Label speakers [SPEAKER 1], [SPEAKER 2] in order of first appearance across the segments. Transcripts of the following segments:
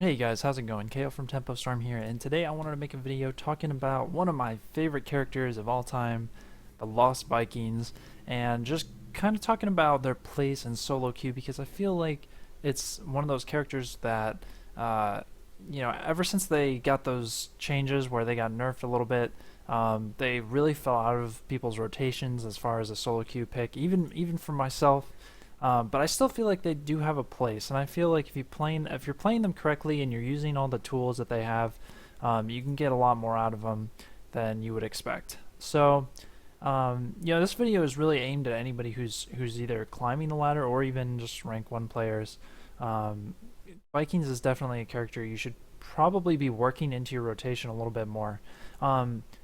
[SPEAKER 1] Hey guys, how's it going? Kaeyoh from Storm here, and today I wanted to make a video talking about one of my favorite characters of all time, the Lost Vikings, and just kind of talking about their place in solo queue because I feel like it's one of those characters that, uh, ever since they got those changes where they got nerfed a little bit, they really fell out of people's rotations as far as a solo queue pick, even for myself. But I still feel like they do have a place, and I feel like if you're playing them correctly and you're using all the tools that they have, you can get a lot more out of them than you would expect. So, this video is really aimed at anybody who's either climbing the ladder or even just rank one players. Um, Vikings is definitely a character you should probably be working into your rotation a little bit more.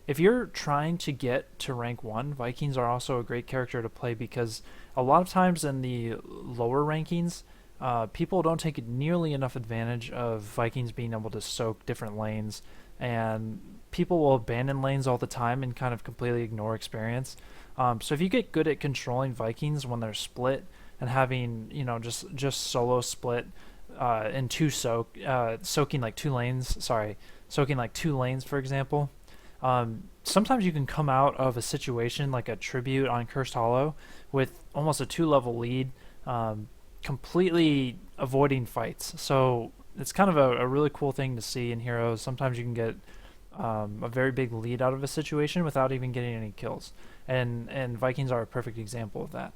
[SPEAKER 1] If you're trying to get to rank 1, Vikings are also a great character to play because a lot of times in the lower rankings, people don't take nearly enough advantage of Vikings being able to soak different lanes, and people will abandon lanes all the time and kind of completely ignore experience. So if you get good at controlling Vikings when they're split and having, just solo split in soaking like two lanes, soaking like two lanes, for example. Sometimes you can come out of a situation like a tribute on Cursed Hollow with almost a 2-level lead, completely avoiding fights. So it's kind of a really cool thing to see in Heroes. Sometimes you can get a very big lead out of a situation without even getting any kills, and Vikings are a perfect example of that.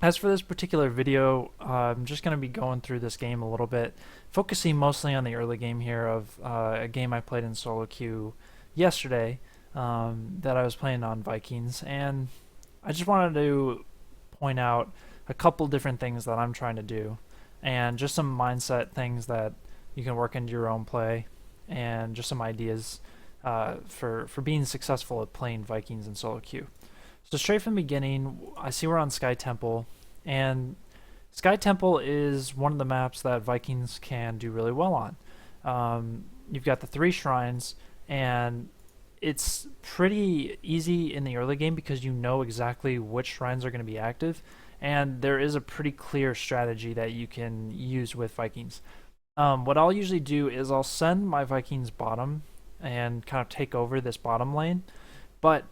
[SPEAKER 1] As for this particular video, I'm just going to be going through this game a little bit, focusing mostly on the early game here of a game I played in solo queue yesterday that I was playing on Vikings, and I just wanted to point out a couple different things that I'm trying to do, and just some mindset things that you can work into your own play, and just some ideas for being successful at playing Vikings in solo queue. So straight from the beginning, I see we're on Sky Temple, and Sky Temple is one of the maps that Vikings can do really well on. You've got the 3 shrines, and it's pretty easy in the early game because you know exactly which shrines are going to be active, and there is a pretty clear strategy that you can use with Vikings. What I'll usually do is I'll send my Vikings bottom and kind of take over this bottom lane, but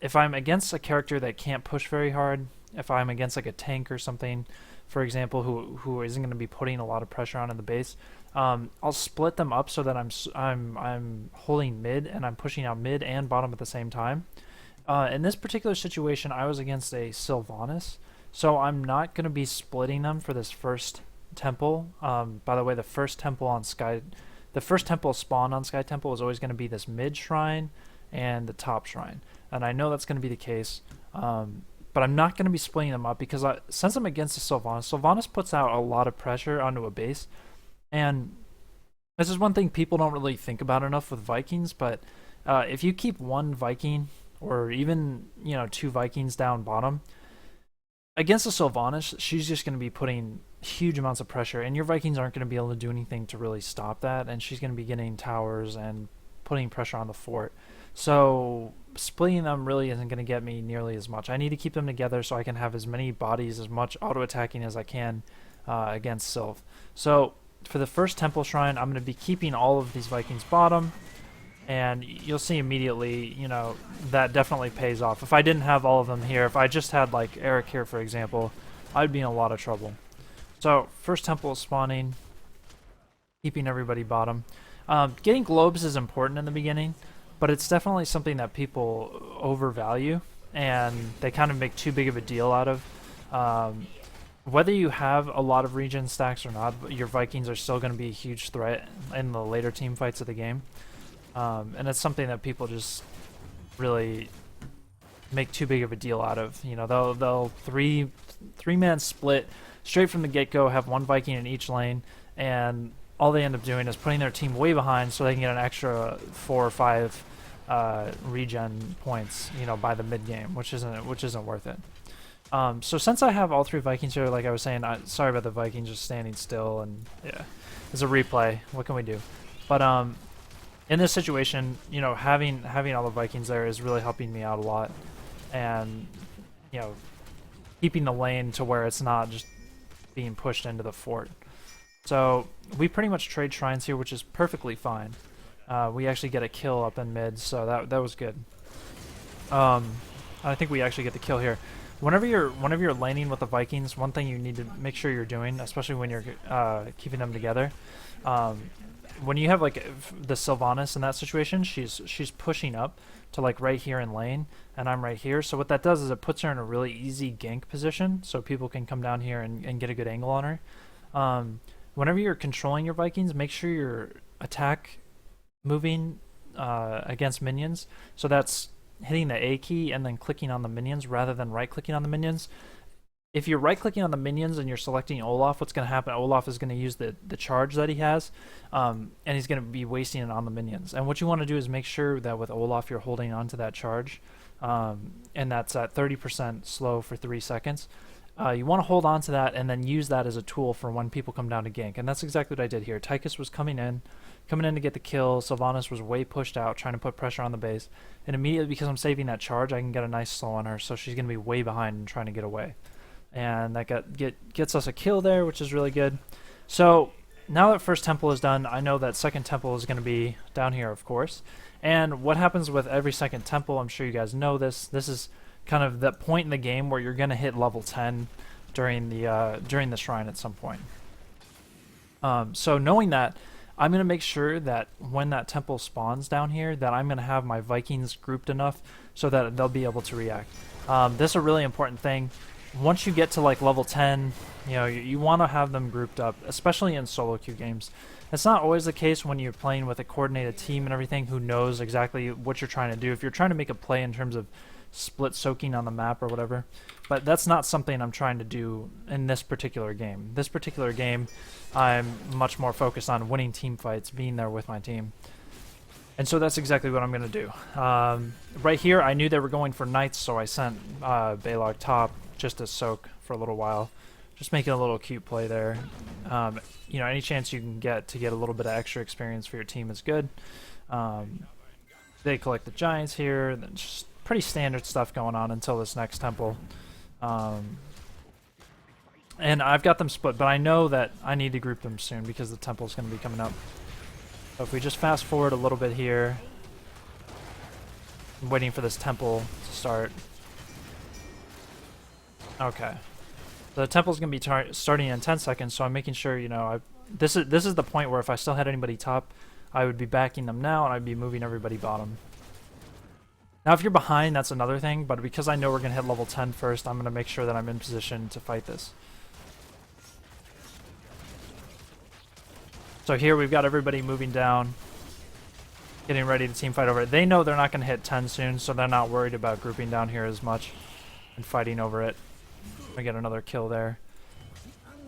[SPEAKER 1] if I'm against a character that can't push very hard, if I'm against like a tank or something, for example, who isn't going to be putting a lot of pressure on in the base, I'll split them up so that I'm holding mid and I'm pushing out mid and bottom at the same time. In this particular situation, I was against a Sylvanas, so I'm not going to be splitting them for this first temple. By the way, the first temple spawn on Sky Temple is always going to be this mid shrine and the top shrine, and I know that's going to be the case, but I'm not going to be splitting them up because since I'm against the Sylvanas puts out a lot of pressure onto a base, and this is one thing people don't really think about enough with Vikings, but if you keep one Viking or even 2 Vikings down bottom against a Sylvanas, she's just going to be putting huge amounts of pressure, and your Vikings aren't going to be able to do anything to really stop that, and she's going to be getting towers and putting pressure on the fort. So splitting them really isn't going to get me nearly as much. I need to keep them together so I can have as many bodies, as much auto-attacking as I can against Sylv. So for the first Temple Shrine, I'm going to be keeping all of these Vikings bottom, and you'll see immediately, that definitely pays off. If I didn't have all of them here, if I just had like Eric here, for example, I'd be in a lot of trouble. So first Temple is spawning, keeping everybody bottom. Getting globes is important in the beginning, but it's definitely something that people overvalue and they kind of make too big of a deal out of. Whether you have a lot of regen stacks or not, your Vikings are still going to be a huge threat in the later team fights of the game. And it's something that people just really make too big of a deal out of. They'll three-man split straight from the get-go, have one Viking in each lane, and all they end up doing is putting their team way behind so they can get an extra 4 or 5 regen points, by the mid game, which isn't worth it. So since I have all 3 Vikings here, like I was saying, sorry about the Vikings just standing still, and yeah, it's a replay. What can we do? But in this situation, having all the Vikings there is really helping me out a lot, and keeping the lane to where it's not just being pushed into the fort. So we pretty much trade shrines here, which is perfectly fine. We actually get a kill up in mid, so that was good. I think we actually get the kill here. Whenever you're laning with the Vikings, one thing you need to make sure you're doing, especially when you're keeping them together, um, when you have like the Sylvanas in that situation, she's pushing up to like right here in lane, and I'm right here. So what that does is it puts her in a really easy gank position, so people can come down here and get a good angle on her. Whenever you're controlling your Vikings, make sure your attack moving against minions. So that's hitting the A key and then clicking on the minions rather than right-clicking on the minions. If you're right-clicking on the minions and you're selecting Olaf, what's going to happen? Olaf is going to use the charge that he has, and he's going to be wasting it on the minions. And what you want to do is make sure that with Olaf you're holding on to that charge, and that's at 30% slow for 3 seconds. You want to hold on to that and then use that as a tool for when people come down to gank. And that's exactly what I did here. Tychus was coming in to get the kill. Sylvanas was way pushed out, trying to put pressure on the base. And immediately, because I'm saving that charge, I can get a nice slow on her, so she's going to be way behind and trying to get away. And that gets us a kill there, which is really good. So now that first temple is done, I know that second temple is going to be down here, of course. And what happens with every second temple, I'm sure you guys know this. This is kind of that point in the game where you're going to hit level 10 during the shrine at some point. So knowing that, I'm going to make sure that when that temple spawns down here, that I'm going to have my Vikings grouped enough so that they'll be able to react. This is a really important thing. Once you get to like level 10, you want to have them grouped up, especially in solo queue games. It's not always the case when you're playing with a coordinated team and everything who knows exactly what you're trying to do. If you're trying to make a play in terms of split soaking on the map or whatever, but that's not something I'm trying to do in this particular game. This particular game, I'm much more focused on winning team fights, being there with my team. And so that's exactly what I'm going to do. Right here, I knew they were going for knights, so I sent Balog top just to soak for a little while. Just making a little cute play there. Any chance you can get to get a little bit of extra experience for your team is good. They collect the giants here, then just pretty standard stuff going on until this next temple. And I've got them split, but I know that I need to group them soon because the temple's going to be coming up. So if we just fast forward a little bit here, I'm waiting for this temple to start. Okay. The temple's going to be starting in 10 seconds, so I'm making sure, this is the point where if I still had anybody top, I would be backing them now, and I'd be moving everybody bottom. Now, if you're behind, that's another thing, but because I know we're going to hit level 10 first, I'm going to make sure that I'm in position to fight this. So here we've got everybody moving down, getting ready to team fight over it. They know they're not going to hit 10 soon, so they're not worried about grouping down here as much and fighting over it. I get another kill there.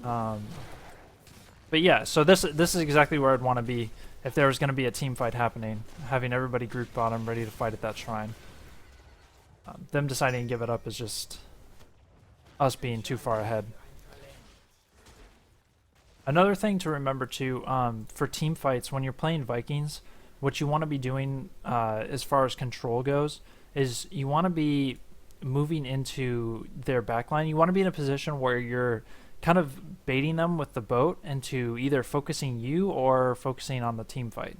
[SPEAKER 1] But yeah, so this is exactly where I'd want to be if there was going to be a team fight happening, having everybody grouped bottom ready to fight at that shrine. Them deciding to give it up is just us being too far ahead. Another thing to remember too, for team fights, when you're playing Vikings, what you want to be doing as far as control goes is you want to be moving into their backline. You want to be in a position where you're kind of baiting them with the boat into either focusing you or focusing on the team fight.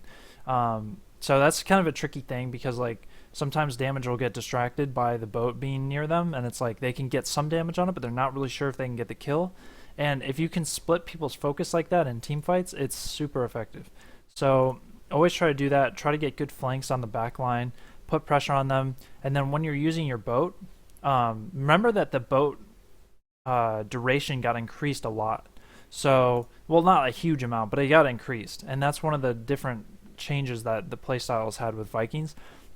[SPEAKER 1] So that's kind of a tricky thing because like sometimes damage will get distracted by the boat being near them, and it's like they can get some damage on it, but they're not really sure if they can get the kill. And if you can split people's focus like that in team fights, it's super effective. So always try to do that. Try to get good flanks on the back line, put pressure on them, and then when you're using your boat, remember that the boat duration got increased a lot. So, well, not a huge amount, but it got increased. And that's one of the different changes that the playstyles had with Vikings.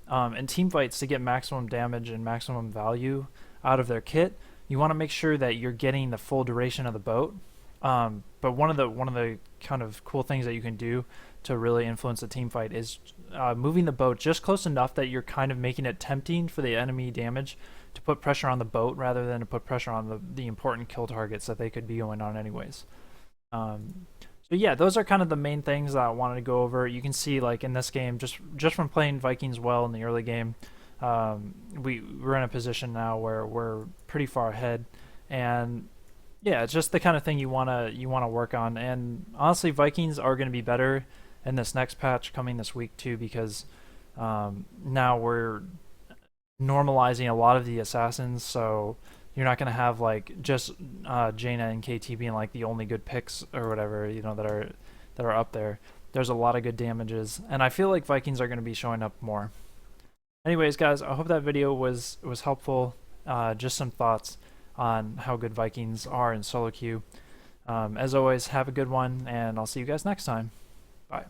[SPEAKER 1] In team fights, to get maximum damage and maximum value out of their kit, you want to make sure that you're getting the full duration of the boat. But one of the kind of cool things that you can do to really influence the team fight is moving the boat just close enough that you're kind of making it tempting for the enemy damage to put pressure on the boat rather than to put pressure on the important kill targets that they could be going on anyways. So yeah, those are kind of the main things that I wanted to go over. You can see like in this game, just from playing Vikings well in the early game, we're in a position now where we're pretty far ahead, and Yeah, it's just the kind of thing you wanna work on. And honestly, Vikings are going to be better in this next patch coming this week too, because now we're normalizing a lot of the assassins. So you're not going to have like just Jaina and KT being like the only good picks or whatever, that are up there. There's a lot of good damages, and I feel like Vikings are going to be showing up more. Anyways, guys, I hope that video was helpful. Just some thoughts on how good Vikings are in solo queue. As always, have a good one, and I'll see you guys next time. Bye.